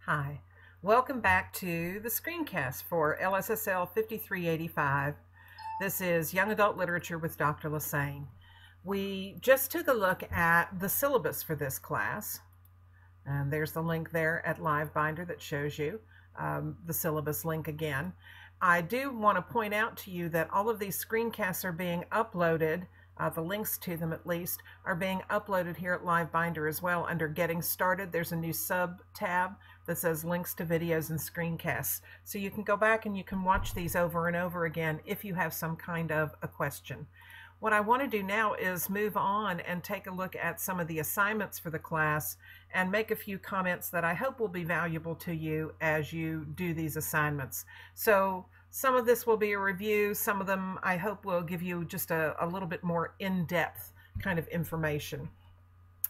Hi, welcome back to the screencast for LSSL 5385. This is Young Adult Literature with Dr. Lassane. We just took a look at the syllabus for this class, and there's the link there at LiveBinder that shows you the syllabus link again. I do want to point out to you that all of these screencasts are being uploaded, the links to them at least, are being uploaded here at LiveBinder as well. Under Getting Started, there's a new sub tab that says Links to Videos and Screencasts. So you can go back and you can watch these over and over again if you have some kind of a question. What I want to do now is move on and take a look at some of the assignments for the class and make a few comments that I hope will be valuable to you as you do these assignments. So some of this will be a review, some of them I hope will give you just a little bit more in-depth kind of information.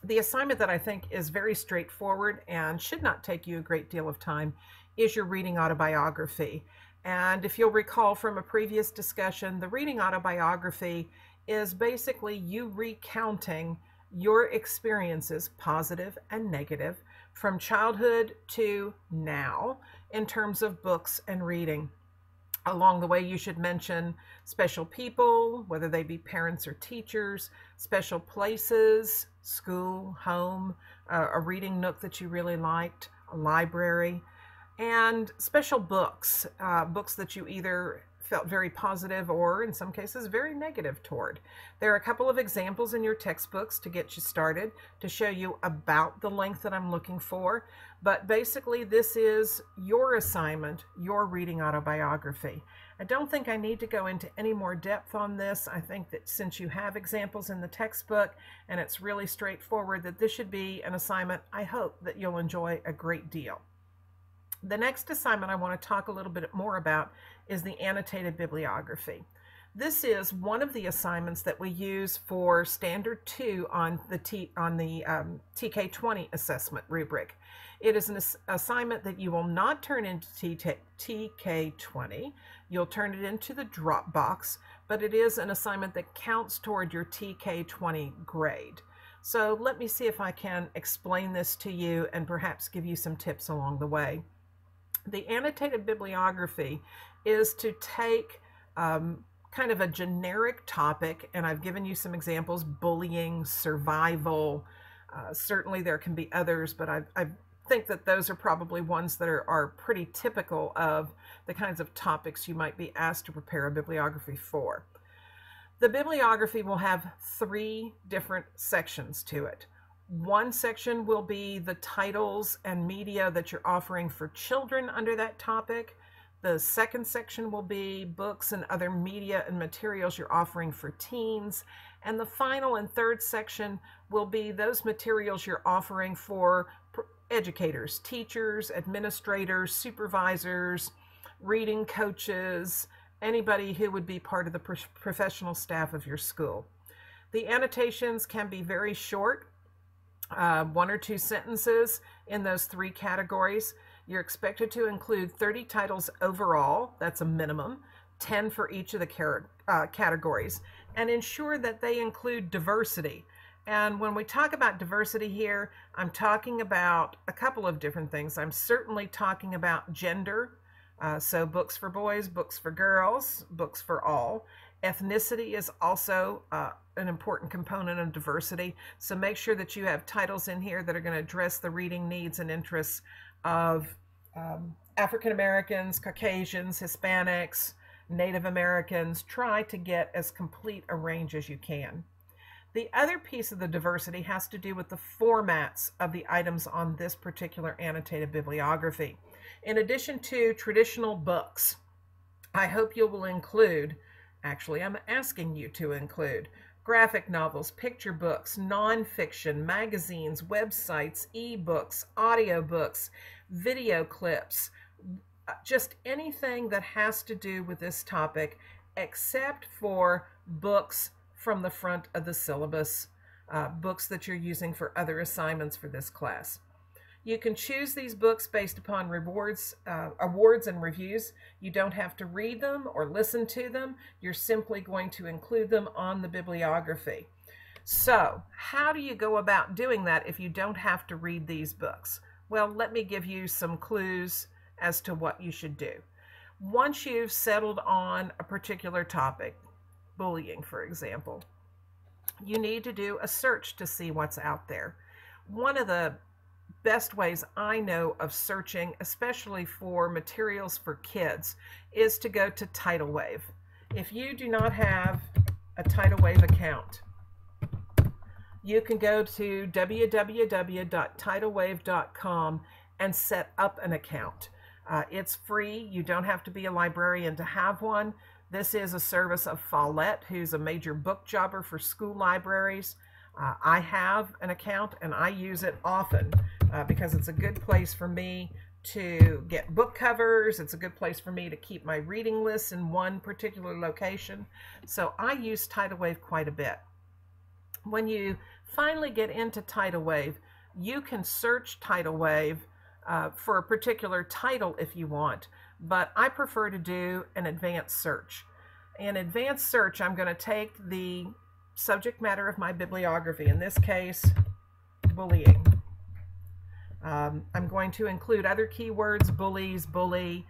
The assignment that I think is very straightforward and should not take you a great deal of time is your reading autobiography. And if you'll recall from a previous discussion, the reading autobiography is basically you recounting your experiences, positive and negative, from childhood to now in terms of books and reading. Along the way, you should mention special people, whether they be parents or teachers, special places, school, home, a reading nook that you really liked, a library, and special books, books that you either felt very positive or, in some cases, very negative toward. There are a couple of examples in your textbooks to get you started, to show you about the length that I'm looking for. But basically, this is your assignment, your reading autobiography. I don't think I need to go into any more depth on this. I think that since you have examples in the textbook and it's really straightforward, that this should be an assignment I hope that you'll enjoy a great deal. The next assignment I want to talk a little bit more about is the annotated bibliography. This is one of the assignments that we use for Standard 2 on the TK20 assessment rubric. It is an assignment that you will not turn into TK20. You'll turn it into the Dropbox, but it is an assignment that counts toward your TK20 grade. So let me see if I can explain this to you and perhaps give you some tips along the way. The annotated bibliography is to take kind of a generic topic, and I've given you some examples: bullying, survival. Certainly there can be others, but I think that those are probably ones that are pretty typical of the kinds of topics you might be asked to prepare a bibliography for. The bibliography will have 3 different sections to it. One section will be the titles and media that you're offering for children under that topic. The second section will be books and other media and materials you're offering for teens. And the final and third section will be those materials you're offering for educators, teachers, administrators, supervisors, reading coaches, anybody who would be part of the professional staff of your school. The annotations can be very short. 1 or 2 sentences in those 3 categories. You're expected to include 30 titles overall, that's a minimum, 10 for each of the categories, and ensure that they include diversity. And when we talk about diversity here, I'm talking about a couple of different things. I'm certainly talking about gender, so books for boys, books for girls, books for all. Ethnicity is also an important component of diversity, so make sure that you have titles in here that are going to address the reading needs and interests of African Americans, Caucasians, Hispanics, Native Americans. Try to get as complete a range as you can. The other piece of the diversity has to do with the formats of the items on this particular annotated bibliography. In addition to traditional books, I hope you will include, actually I'm asking you to include, graphic novels, picture books, nonfiction, magazines, websites, ebooks, audiobooks, video clips, just anything that has to do with this topic, except for books from the front of the syllabus, books that you're using for other assignments for this class. You can choose these books based upon awards and reviews. You don't have to read them or listen to them. You're simply going to include them on the bibliography. So how do you go about doing that if you don't have to read these books? Well, let me give you some clues as to what you should do. Once you've settled on a particular topic, bullying, for example, you need to do a search to see what's out there. One of the best ways I know of searching, especially for materials for kids, is to go to Tidal Wave. If you do not have a Tidal Wave account, you can go to www.tidalwave.com and set up an account. It's free. You don't have to be a librarian to have one. This is a service of Follett, who's a major book jobber for school libraries. I have an account and I use it often because it's a good place for me to get book covers. It's a good place for me to keep my reading lists in one particular location. So I use Tidal Wave quite a bit. When you finally get into Tidal Wave, you can search Tidal Wave for a particular title if you want, but I prefer to do an advanced search. In advanced search, I'm going to take the subject matter of my bibliography, in this case, bullying. I'm going to include other keywords, bullies, bully,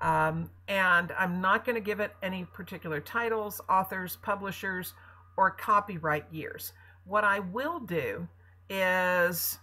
and I'm not going to give it any particular titles, authors, publishers, or copyright years. What I will do is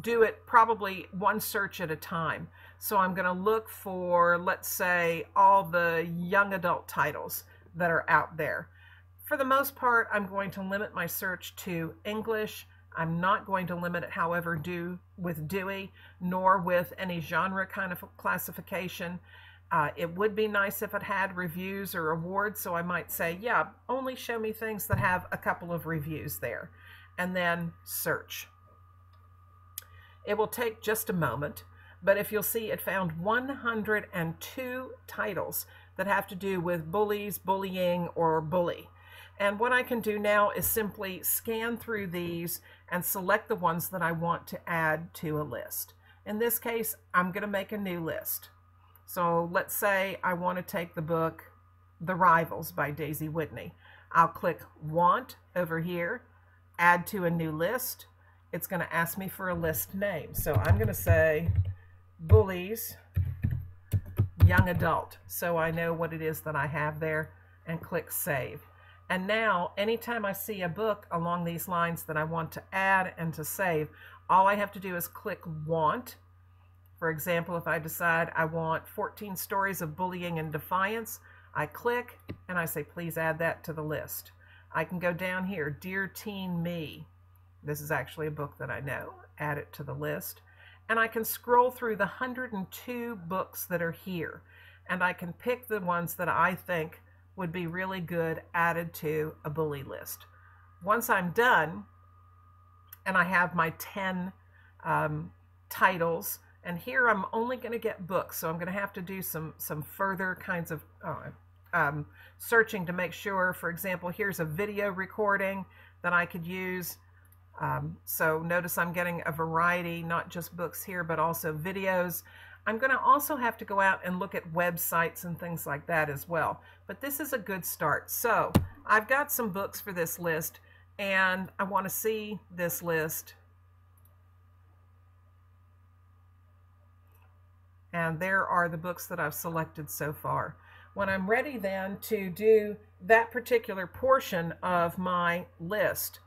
do it probably one search at a time. So I'm going to look for, let's say, all the young adult titles that are out there. For the most part, I'm going to limit my search to English. I'm not going to limit it, however, with Dewey, nor with any genre kind of classification. It would be nice if it had reviews or awards, so I might say, yeah, only show me things that have a couple of reviews there, and then search. It will take just a moment, but if you'll see, it found 102 titles that have to do with bullies, bullying, or bully. And what I can do now is simply scan through these and select the ones that I want to add to a list. In this case, I'm going to make a new list. So let's say I want to take the book The Rivals by Daisy Whitney. I'll click Want over here, add to a new list. It's going to ask me for a list name. So I'm going to say Bullies Young Adult, so I know what it is that I have there, and click Save. And now, anytime I see a book along these lines that I want to add and to save, all I have to do is click Want. For example, if I decide I want 14 stories of bullying and defiance, I click and I say, please add that to the list. I can go down here, Dear Teen Me. This is actually a book that I know. Add it to the list. And I can scroll through the 102 books that are here. And I can pick the ones that I think would be really good added to a bully list. Once I'm done, and I have my 10 titles, and here I'm only going to get books, so I'm going to have to do some further kinds of searching to make sure. For example, here's a video recording that I could use. So notice I'm getting a variety, not just books here, but also videos. I'm going to also have to go out and look at websites and things like that as well. But this is a good start. So I've got some books for this list, and I want to see this list. And there are the books that I've selected so far. When I'm ready then to do that particular portion of my list,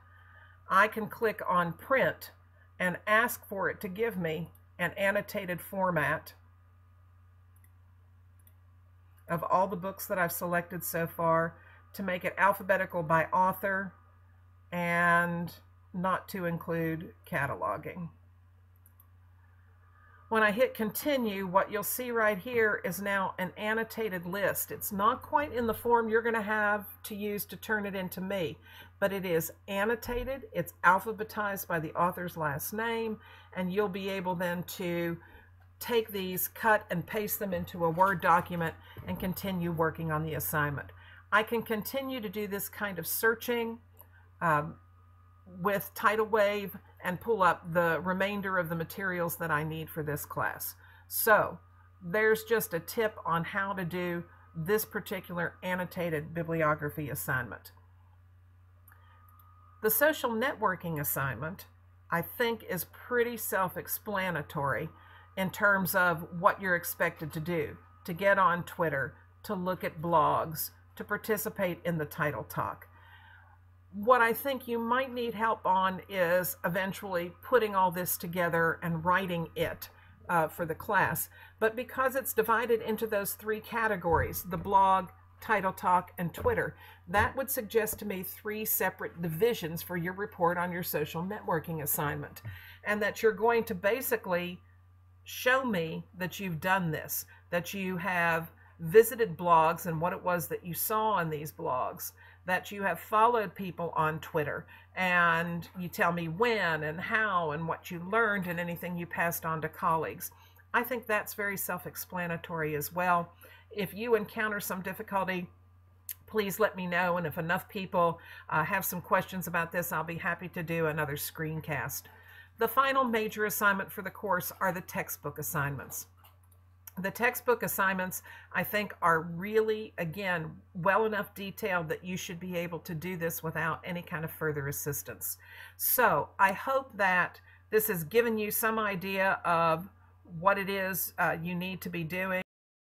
I can click on Print and ask for it to give me an annotated format of all the books that I've selected so far, to make it alphabetical by author and not to include cataloging. When I hit continue, what you'll see right here is now an annotated list. It's not quite in the form you're going to have to use to turn it into me, but it is annotated. It's alphabetized by the author's last name, and you'll be able then to take these, cut and paste them into a Word document and continue working on the assignment. I can continue to do this kind of searching with Tidal Wave and pull up the remainder of the materials that I need for this class. So there's just a tip on how to do this particular annotated bibliography assignment. The social networking assignment I think is pretty self-explanatory in terms of what you're expected to do, to get on Twitter, to look at blogs, to participate in the title talk. What I think you might need help on is eventually putting all this together and writing it for the class. But because it's divided into those three categories, the blog, title talk, and Twitter, that would suggest to me 3 separate divisions for your report on your social networking assignment. And that you're going to basically show me that you've done this, that you have visited blogs and what it was that you saw on these blogs, that you have followed people on Twitter, and you tell me when and how and what you learned and anything you passed on to colleagues. I think that's very self-explanatory as well. If you encounter some difficulty, please let me know, and if enough people have some questions about this, I'll be happy to do another screencast. The final major assignment for the course are the textbook assignments. The textbook assignments, I think, are really, again, well enough detailed that you should be able to do this without any kind of further assistance. So I hope that this has given you some idea of what it is you need to be doing.